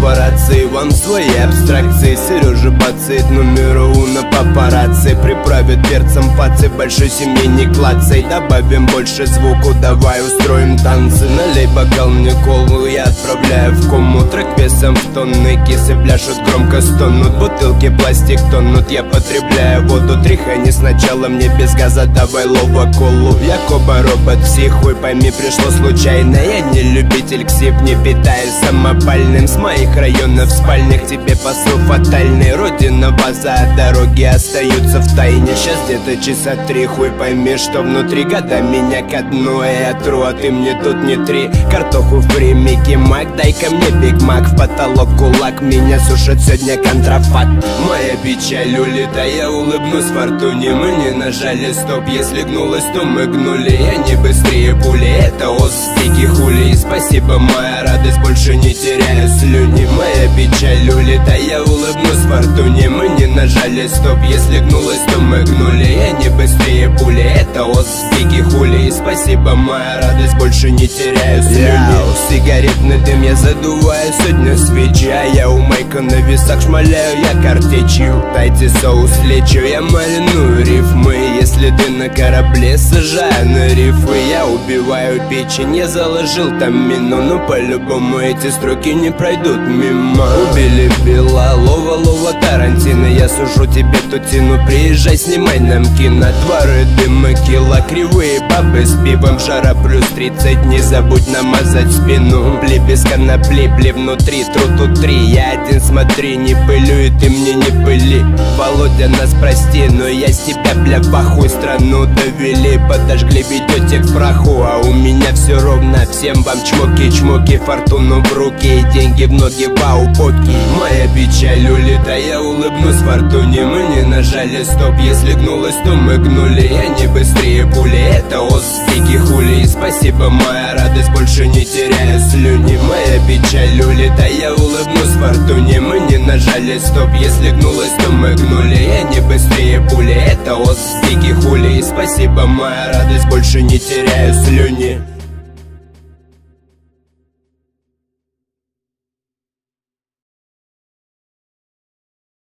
корпорации, вам свои абстракции. Сережа бацает номер уна папарацци. Приправит перцем пацы, большой семьи не клацай. Добавим больше звуку, давай устроим танцы. Налей бокал мне колу, я отправляю в кому. Трек весом в тонны, кисы пляшут, громко стонут. Бутылки пластик тонут, я потребляю воду. Тряхани сначала, мне без газа, давай лоба колу. Якоба робот, психуй, пойми, пришло случайно. Я не любитель ксип, не питаюсь самопальным. С моих районов спальных тебе посыл фатальный. Родина, база, а дороги остаются в тайне. Сейчас где-то часа 3, хуй пойми, что внутри. Года меня ко дну, я тру, а ты мне тут не три. Картоху фри, Микки Мак, дай-ка мне Биг Мак. В потолок кулак, меня сушит сегодня контрафакт. Моя печаль улетая, я улыбнусь фортуне. Мы не нажали стоп, если гнулась, то мы гнули. Я не быстрее пули, это ос, дикий хули. И спасибо, моя радость, больше не теряю слюни. Моя печаль улетая, я улыбнусь фортуне. Мы не нажали стоп, если гнулась, то мы гнули. Я не быстрее пули, это ос, дикий хули. И спасибо, моя радость, больше не теряю слюни. Сигаретный дым я задуваю, сегодня свеча. Я у Майка на весах шмаляю, я картечью. Дайте соус, лечу, я мариную рифмы. Если ты на корабле, сажаю на рифы. Я убиваю печень, я заложил там мину. Но по-любому эти строки не пройдут мимо. Убили Белалова, Лова, Тарантино. Я сужу тебе тутину, приезжай, снимай нам кино. Дворы, дымы, кило, кривые бабы с пивом. Жара плюс 30, не забудь намазать спину. Пли без конопли, пли внутри, тру тут 3. Я один, смотри, не пылю, и ты мне не пыли. Володя, нас прости, но я с тебя, бля, в ахуй. Страну довели, подожгли, ведете к праху. А у меня все ровно, всем вам чмоки-чмоки. Фортуну в руки и деньги в ноги, вау, поки. Моя печаль улетая, я улыбнусь фортуне. Мы не нажали стоп, если гнулась, то мы гнули. Я не быстрее пули, это ос, дикий хули. И спасибо, моя радость, больше не теряю слюни. Моя печаль улетая, я улыбнусь фортуне. Мы не нажали стоп, если гнулась, то мы гнули. Я не быстрее пули, это ос, дикий хули. И спасибо, моя радость, больше не теряю слюни.